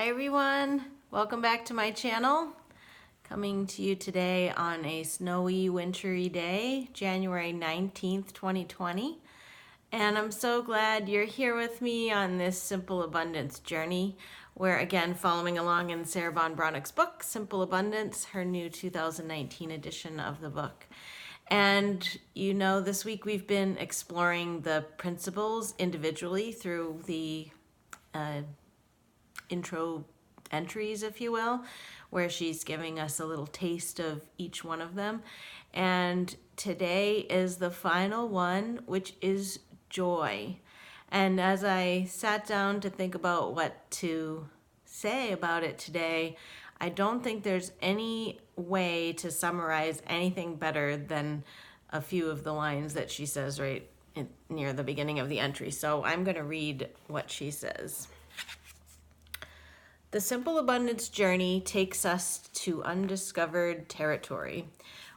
Hi everyone, welcome back to my channel. Coming to you today on a snowy, wintry day, January 19th, 2020. And I'm so glad you're here with me on this Simple Abundance journey. We're again following along in Sarah Von Bronick's book, Simple Abundance, her new 2019 edition of the book. And you know, this week we've been exploring the principles individually through the intro entries, if you will, where she's giving us a little taste of each one of them. And today is the final one, which is joy. And as I sat down to think about what to say about it today, I don't think there's any way to summarize anything better than a few of the lines that she says right near the beginning of the entry. So I'm going to read what she says. The Simple Abundance journey takes us to undiscovered territory.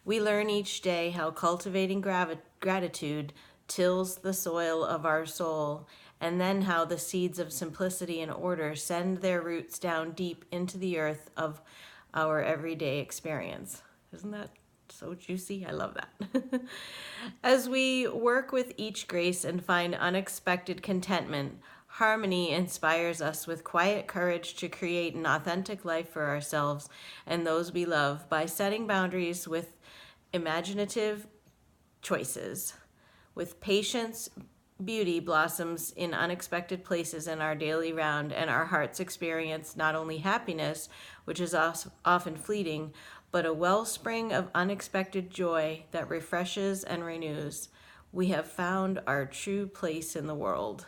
We learn each day how cultivating gratitude tills the soil of our soul, and then how the seeds of simplicity and order send their roots down deep into the earth of our everyday experience. Isn't that so juicy? I love that. As we work with each grace and find unexpected contentment, harmony inspires us with quiet courage to create an authentic life for ourselves and those we love by setting boundaries with imaginative choices. With patience, beauty blossoms in unexpected places in our daily round, and our hearts experience not only happiness, which is often fleeting, but a wellspring of unexpected joy that refreshes and renews. We have found our true place in the world.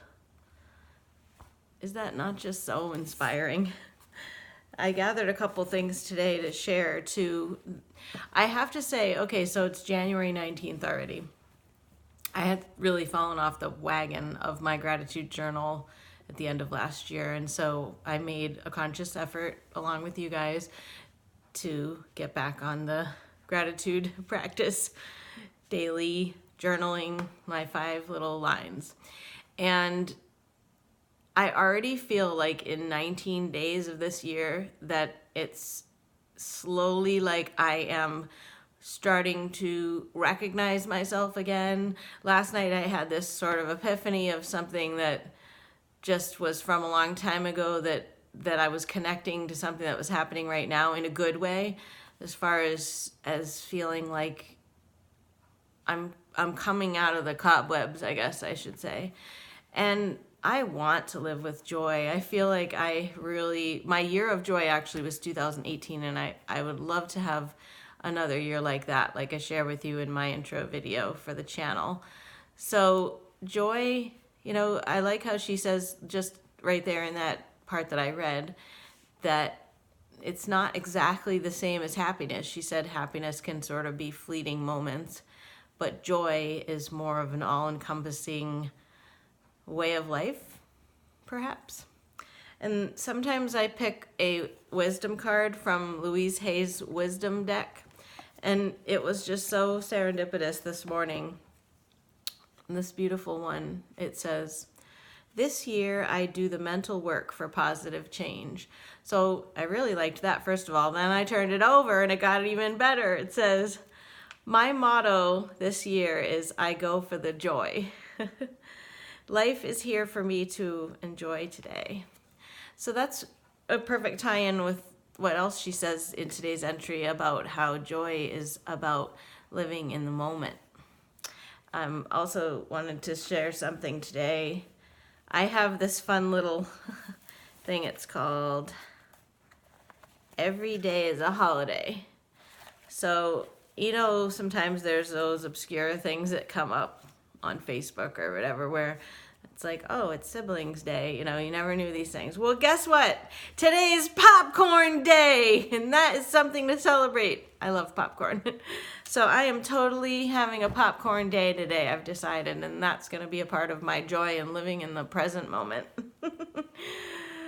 Is that not just so inspiring? I gathered a couple things today to share too. I have to say, okay, so it's January 19th already. I had really fallen off the wagon of my gratitude journal at the end of last year. And so I made a conscious effort along with you guys to get back on the gratitude practice, daily journaling, my 5 little lines. And I already feel like in 19 days of this year that it's slowly like I am starting to recognize myself again. Last night I had this sort of epiphany of something that just was from a long time ago that I was connecting to something that was happening right now in a good way, as far as feeling like I'm coming out of the cobwebs, I guess I should say. And I want to live with joy. I feel like my year of joy actually was 2018, and I would love to have another year like that, like I share with you in my intro video for the channel. So joy, you know, I like how she says just right there in that part that I read that it's not exactly the same as happiness. She said happiness can sort of be fleeting moments, but joy is more of an all-encompassing way of life, perhaps. And sometimes I pick a wisdom card from Louise Hay's wisdom deck, and it was just so serendipitous this morning. This beautiful one, it says, "This year I do the mental work for positive change." So I really liked that, first of all. Then I turned it over and it got even better. It says, "My motto this year is I go for the joy." Life is here for me to enjoy today. So that's a perfect tie-in with what else she says in today's entry about how joy is about living in the moment. Also wanted to share something today. I have this fun little thing. It's called Every Day is a Holiday. So, you know, sometimes there's those obscure things that come up on Facebook or whatever where it's like, oh, it's siblings day, you know, you never knew these things. Well, guess what? Today is popcorn day, and that is something to celebrate. I love popcorn. So I am totally having a popcorn day today, I've decided, and that's going to be a part of my joy in living in the present moment.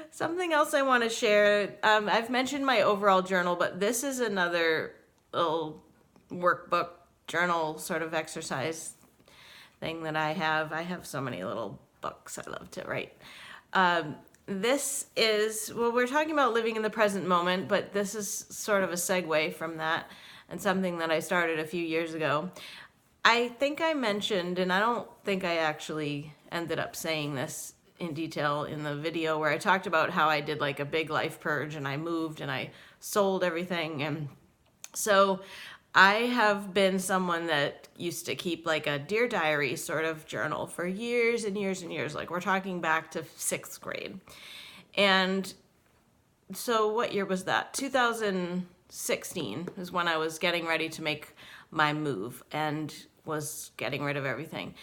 Something else I want to share, I've mentioned my overall journal, but this is another little workbook journal sort of exercise thing that I have. I have so many little books I love to write. this is, well, we're talking about living in the present moment, but this is sort of a segue from that and something that I started a few years ago. I think I mentioned, and I don't think I actually ended up saying this in detail in the video, where I talked about how I did like a big life purge and I moved and I sold everything. And so I have been someone that used to keep like a Dear Diary sort of journal for years and years and years. Like we're talking back to 6th grade. And so what year was that? 2016 is when I was getting ready to make my move and was getting rid of everything.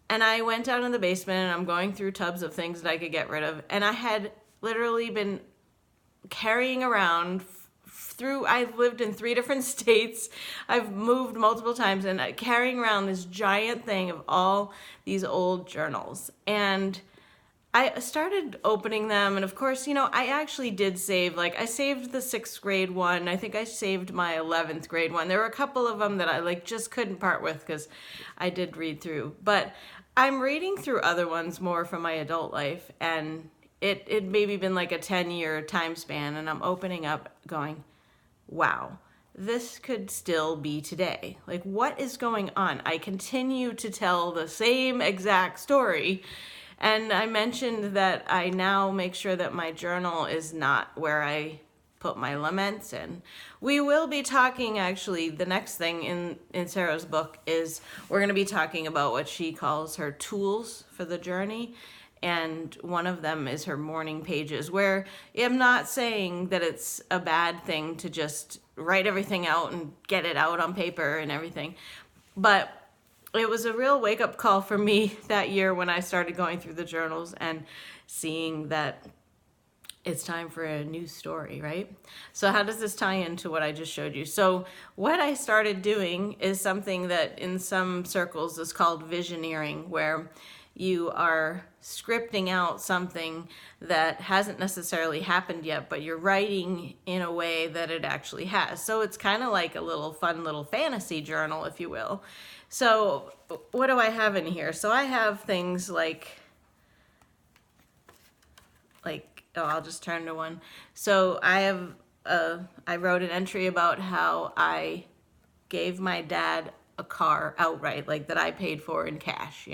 And I went down in the basement and I'm going through tubs of things that I could get rid of. And I had literally been carrying around I've lived in 3 different states. I've moved multiple times and carrying around this giant thing of all these old journals. And I started opening them, and of course, I actually did save, like I saved the 6th grade one. I think I saved my 11th grade one. There were a couple of them that I like just couldn't part with because I did read through. But I'm reading through other ones more from my adult life, and it maybe been like a 10-year time span, and I'm opening up going, wow, this could still be today. Like, what is going on? I continue to tell the same exact story. And I mentioned that I now make sure that my journal is not where I put my laments in. We will be talking, actually, the next thing in Sarah's book is we're going to be talking about what she calls her tools for the journey. And one of them is her morning pages, where I'm not saying that it's a bad thing to just write everything out and get it out on paper and everything. But it was a real wake-up call for me that year when I started going through the journals and seeing that it's time for a new story, right? So how does this tie into what I just showed you? So what I started doing is something that in some circles is called visioneering, where you are scripting out something that hasn't necessarily happened yet, but you're writing in a way that it actually has. So it's kind of like a little fun little fantasy journal, if you will. So what do I have in here? So I have things like, I'll just turn to one. So I wrote an entry about how I gave my dad a car outright, like that I paid for in cash,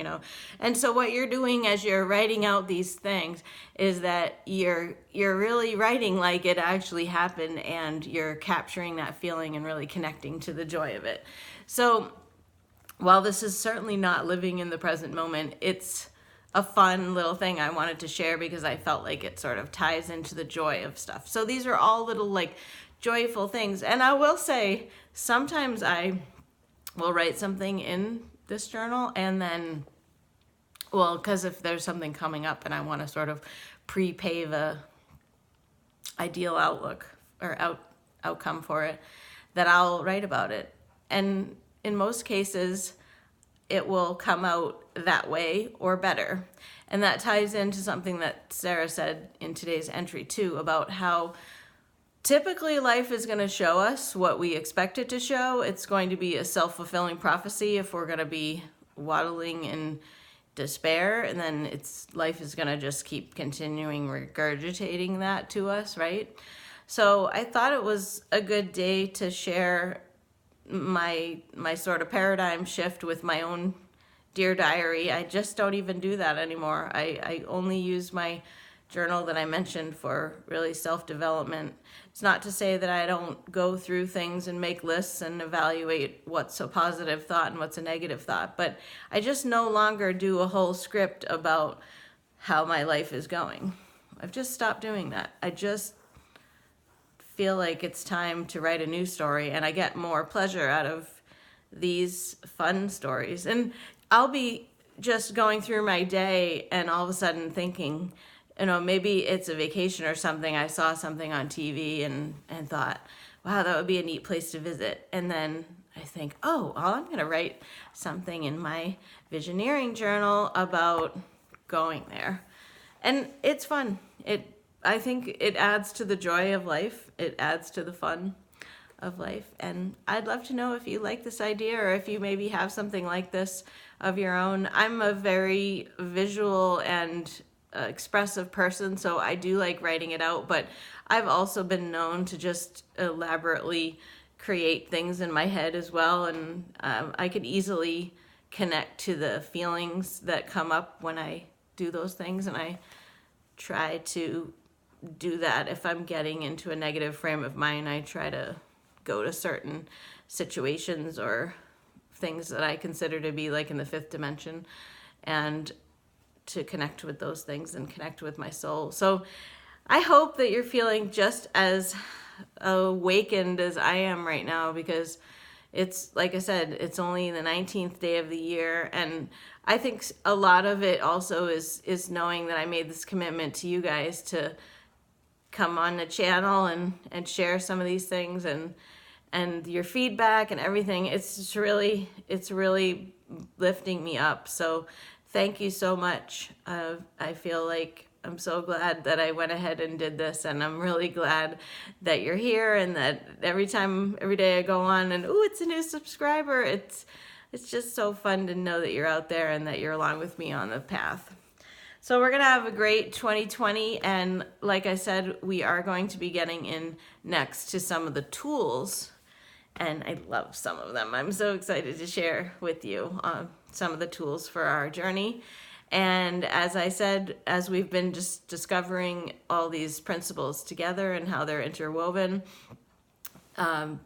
And so what you're doing as you're writing out these things is that you're really writing like it actually happened, and you're capturing that feeling and really connecting to the joy of it. So while this is certainly not living in the present moment, it's a fun little thing I wanted to share because I felt like it sort of ties into the joy of stuff. So these are all little like joyful things. And I will say, sometimes I will write something in this journal and then, because if there's something coming up and I want to sort of pre-pave a ideal outlook or outcome for it, that I'll write about it. And in most cases, it will come out that way or better. And that ties into something that Sarah said in today's entry too, about how typically life is going to show us what we expect it to show. It's going to be a self-fulfilling prophecy if we're going to be waddling in despair, and then life is going to just keep continuing regurgitating that to us, right? So I thought it was a good day to share my sort of paradigm shift with my own Dear Diary. I just don't even do that anymore. I only use my journal that I mentioned for really self-development. It's not to say that I don't go through things and make lists and evaluate what's a positive thought and what's a negative thought, but I just no longer do a whole script about how my life is going. I've just stopped doing that. I just feel like it's time to write a new story, and I get more pleasure out of these fun stories. And I'll be just going through my day and all of a sudden thinking, maybe it's a vacation or something. I saw something on TV and thought, wow, that would be a neat place to visit. And then I think, I'm going to write something in my visioneering journal about going there. And it's fun. I think it adds to the joy of life. It adds to the fun of life. And I'd love to know if you like this idea, or if you maybe have something like this of your own. I'm a very visual and expressive person, so I do like writing it out, but I've also been known to just elaborately create things in my head as well, and I could easily connect to the feelings that come up when I do those things, and I try to do that. If I'm getting into a negative frame of mind, I try to go to certain situations or things that I consider to be like in the fifth dimension, and to connect with those things and connect with my soul. So I hope that you're feeling just as awakened as I am right now, because it's, like I said, it's only the 19th day of the year, and I think a lot of it also is knowing that I made this commitment to you guys to come on the channel and share some of these things, and your feedback and everything. It's really lifting me up. So thank you so much. I feel like I'm so glad that I went ahead and did this, and I'm really glad that you're here, and that every day I go on and, ooh, it's a new subscriber. It's just so fun to know that you're out there and that you're along with me on the path. So we're going to have a great 2020, and like I said, we are going to be getting in next to some of the tools, and I love some of them. I'm so excited to share with you some of the tools for our journey. And as I said, as we've been just discovering all these principles together and how they're interwoven,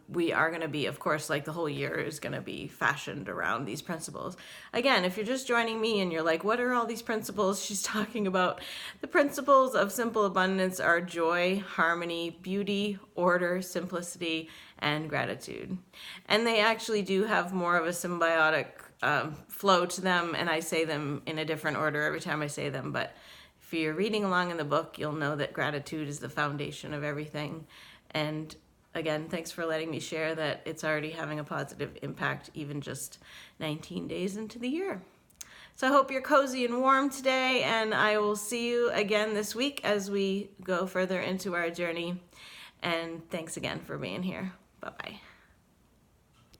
we are going to be, of course, like the whole year is going to be fashioned around these principles. Again, if you're just joining me and you're like, what are all these principles she's talking about? The principles of simple abundance are joy, harmony, beauty, order, simplicity, and gratitude. And they actually do have more of a symbiotic flow to them, and I say them in a different order every time I say them. But if you're reading along in the book, you'll know that gratitude is the foundation of everything. And again, thanks for letting me share that it's already having a positive impact, even just 19 days into the year. So I hope you're cozy and warm today, and I will see you again this week as we go further into our journey. And thanks again for being here. Bye-bye.